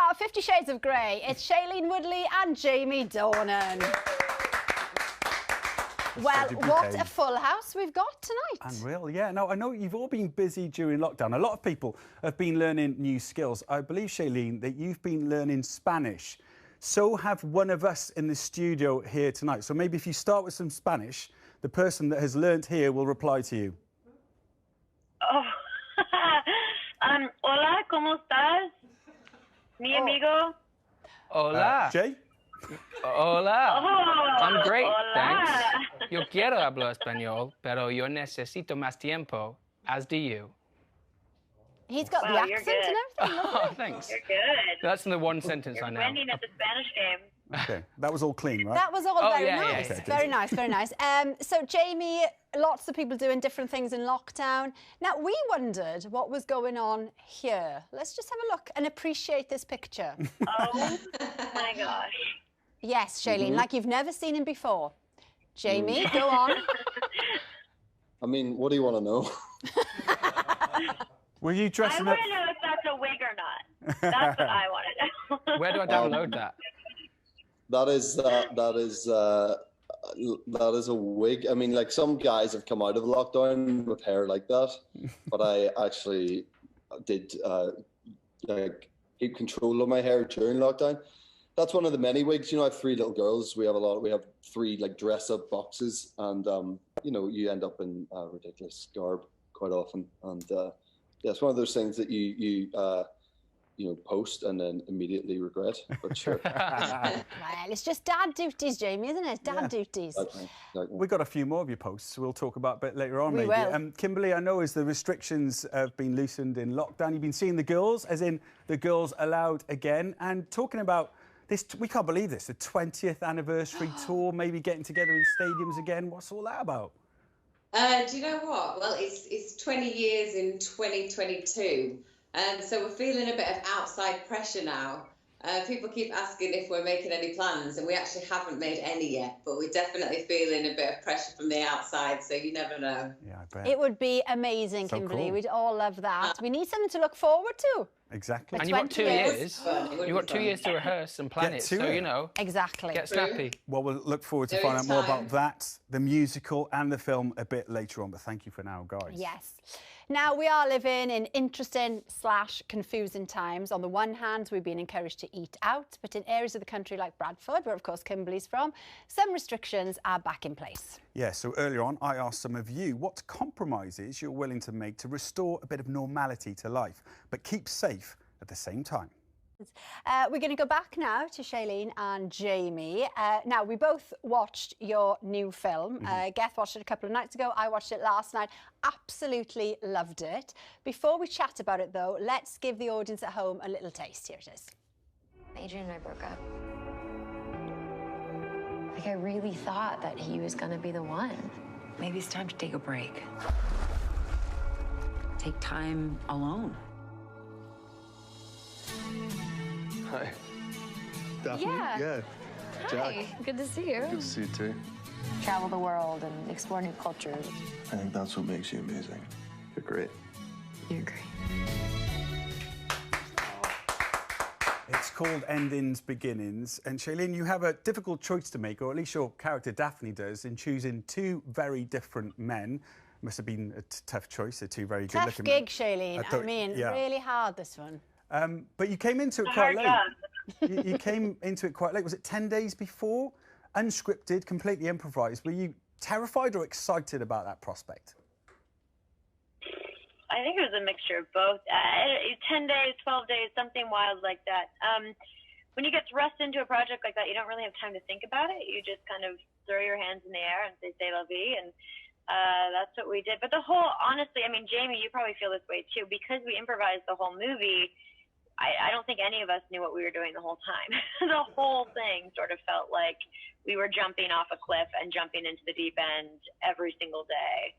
our 50 Shades of Grey. It's Shailene Woodley and Jamie Dornan. Well, what a full house we've got tonight. Unreal, yeah. Now, I know you've all been busy during lockdown. A lot of people have been learning new skills. I believe, Shailene, that you've been learning Spanish. So have one of us in the studio here tonight. So maybe if you start with some Spanish, the person that has learnt here will reply to you. Oh. Hola, ¿cómo estás? Mi amigo. Hola. Jay? Hola. Oh, I'm great, hola. thanks. Yo quiero hablar español, pero yo necesito más tiempo, as do you. He's got the Wow, you're accent and everything. Oh, thanks. You're good. That's the one sentence You're I know. winning at the Spanish game. Okay, that was all clean, right? That was all Oh, very yeah, yeah, nice. yeah. Very nice, very nice. So, Jamie, lots of people doing different things in lockdown. Now, we wondered what was going on here. Let's just have a look and appreciate this picture. Oh, my gosh. Yes, Shailene, like you've never seen him before. Jamie, go on. I mean, what do you want to know? Were you I dressing want up? to know if that's a wig or not. That's what I want to know. Where do I download that? That is a wig. I mean, like, some guys have come out of lockdown with hair like that, but I actually did like keep control of my hair during lockdown. That's one of the many wigs. You know, I have 3 little girls. We have 3 like dress-up boxes, and you know, you end up in ridiculous garb quite often. And yeah, it's one of those things that you know, post and then immediately regret. But sure. Well, it's just dad duties, Jamie, isn't it? Dad duties. Exactly. We've got a few more of your posts we'll talk about a bit later on, We maybe. will. Kimberly, I know as the restrictions have been loosened in lockdown, you've been seeing the girls, as in the girls allowed again, and talking about this, we can't believe this, the 20th anniversary tour, maybe getting together in stadiums again. What's all that about? Do you know what? Well, it's 20 years in 2022, and so we're feeling a bit of outside pressure now. People keep asking if we're making any plans, and we actually haven't made any yet, but we're definitely feeling a bit of pressure from the outside, so you never know. Yeah, I bet. It would be amazing, So Kimberly. cool. We'd all love that. We need something to look forward to. Exactly. And you've got 2 20 years. years. Fun. It would You've be got 2 fun. years to rehearse and plan Get it, to so it. you know, Exactly. get snappy. Well, we'll look forward to There finding is out more time. about that, the musical and the film a bit later on, but thank you for now, guys. Yes. Now, we are living in interesting / confusing times. On the one hand, we've been encouraged to eat out, but in areas of the country like Bradford, where of course Kimberly's from, some restrictions are back in place. Yeah, so earlier on, I asked some of you what compromises you're willing to make to restore a bit of normality to life, but keep safe at the same time. We're going to go back now to Shailene and Jamie. Now, we both watched your new film. Geth watched it a couple of nights ago. I watched it last night. Absolutely loved it. Before we chat about it, though, let's give the audience at home a little taste. Here it is. Adrian and I broke up. Like, I really thought that he was gonna be the one. Maybe it's time to take a break. Take time alone. Hi. Daphne? Yeah. Jack. Hi, good to see you. Good to see you too. Travel the world and explore new cultures. I think that's what makes you amazing. You're great. You're great. It's called Endings, Beginnings. And Shailene, you have a difficult choice to make, or at least your character Daphne does, in choosing 2 very different men. Must have been a tough choice. They're 2 very Tough good-looking gig, men. Shailene. I mean, yeah. really hard, this one. But you came into it quite late. You came into it quite late. Was it 10 days before? Unscripted, completely improvised. Were you terrified or excited about that prospect? I think it was a mixture of both. 10 days, 12 days, something wild like that. When you get thrust into a project like that, you don't really have time to think about it. You just kind of throw your hands in the air and say, "C'est la vie," and that's what we did. But honestly, I mean, Jamie, you probably feel this way too. Because we improvised the whole movie, I don't think any of us knew what we were doing the whole time. The whole thing sort of felt like we were jumping off a cliff and jumping into the deep end every single day,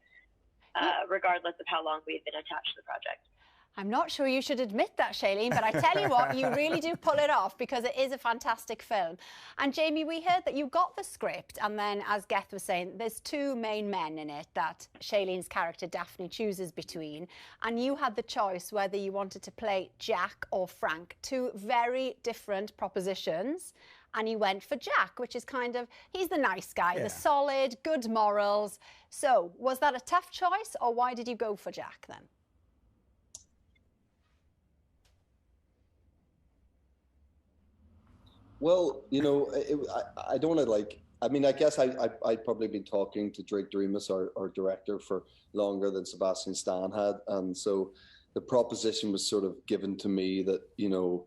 regardless of how long we had been attached to the project. I'm not sure you should admit that, Shailene, but I tell you what, you really do pull it off because it is a fantastic film. And Jamie, we heard that you got the script, and then, as Geth was saying, there's two main men in it that Shailene's character Daphne chooses between, and you had the choice whether you wanted to play Jack or Frank, two very different propositions. And you went for Jack, which is kind of, he's the nice guy, the solid, good morals. So, was that a tough choice, or why did you go for Jack then? Well, you know, I don't want to like. I mean, I guess I'd probably been talking to Drake Doremus, our director, for longer than Sebastian Stan had, and so the proposition was sort of given to me that, you know,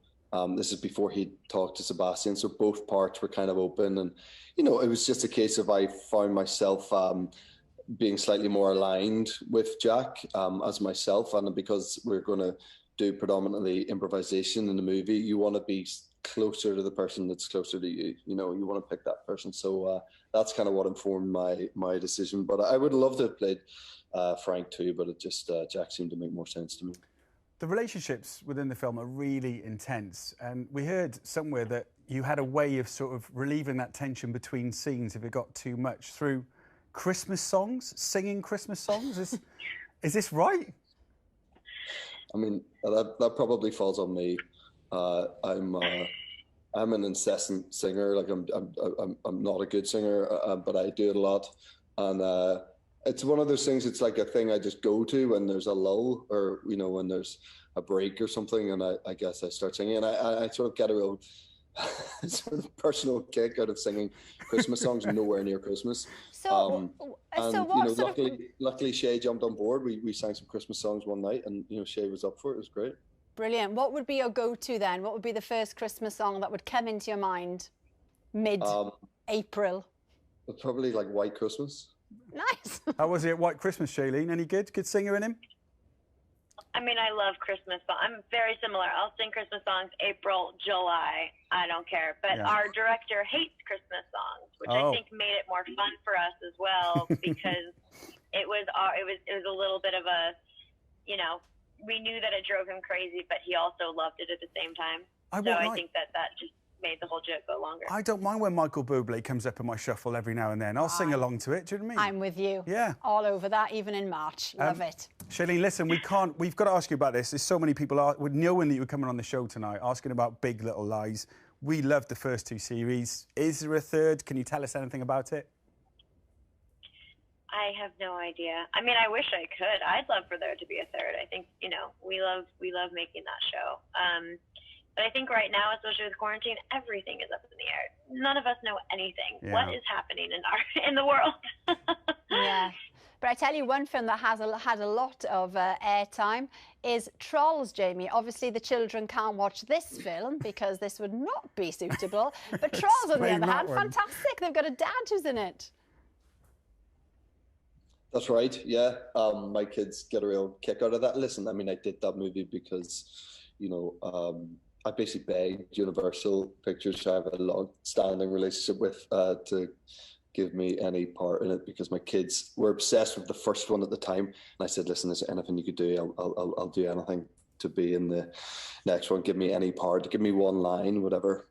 this is before he talked to Sebastian, so both parts were kind of open, and you know, it was just a case of I found myself being slightly more aligned with Jack as myself, and because we're going to do predominantly improvisation in the movie, you want to be closer to the person that's closer to you. You know, you want to pick that person. So that's kind of what informed my decision. But I would love to have played Frank too, but it just Jack seemed to make more sense to me. The relationships within the film are really intense, and we heard somewhere that you had a way of sort of relieving that tension between scenes if it got too much through Christmas songs, singing Christmas songs. Is this right? I mean, that probably falls on me. I'm an incessant singer. Like I'm not a good singer, but I do it a lot, and it's one of those things. It's like a thing I just go to when there's a lull, or you know, when there's a break or something, and I guess I start singing, and I sort of get a real sort of personal kick out of singing Christmas songs nowhere near Christmas. So, and so what you know, sort of... luckily Shay jumped on board. We sang some Christmas songs one night, and you know, Shay was up for it. It was great. Brilliant. What would be your go-to then? What would be the first Christmas song that would come into your mind mid-April? Probably like White Christmas. Nice. How was he at White Christmas, Shailene? Any good? Good singer in him? I mean, I love Christmas songs. I'm very similar. I'll sing Christmas songs April, July. I don't care. But our director hates Christmas songs, which I think made it more fun for us as well, because it was a little bit of a, you know, we knew that it drove him crazy, but he also loved it at the same time. I think that just made the whole joke go longer. I don't mind when Michael Bublé comes up in my shuffle every now and then. I'll sing along to it. Do you know what I mean? I'm with you. Yeah. All over that, even in March. Love it. Shailene, listen, we've got to ask you about this. There's so many people, knowing that you were coming on the show tonight, asking about Big Little Lies. We loved the first two series. Is there a third? Can you tell us anything about it? I have no idea. I mean, I wish I could. I'd love for there to be a third. I think, you know, we love making that show. But I think right now, especially with quarantine, everything is up in the air. None of us know anything. Yeah. What is happening in the world? Yeah. But I tell you, one film that has had a lot of airtime is Trolls, Jamie. Obviously, the children can't watch this film because this would not be suitable. But Trolls, on the other hand, fantastic. They've got a dad who's in it. That's right, yeah. My kids get a real kick out of that. Listen, I mean, I did that movie because, you know, I basically begged Universal Pictures, who I have a long-standing relationship with, to give me any part in it, because my kids were obsessed with the first one at the time. And I said, listen, is there anything you could do? I'll do anything to be in the next one. Give me any part, give me one line, whatever.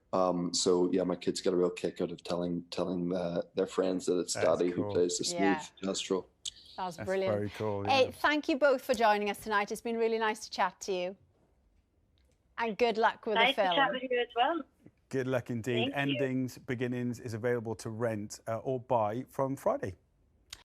So yeah, my kids get a real kick out of telling their friends that it's Daddy who plays the smooth jazz troll. That's brilliant. Very cool. Yeah. Hey, thank you both for joining us tonight. It's been really nice to chat to you. And good luck with the film. Nice to chat with you as well. Good luck indeed. Endings, Beginnings is available to rent or buy from Friday.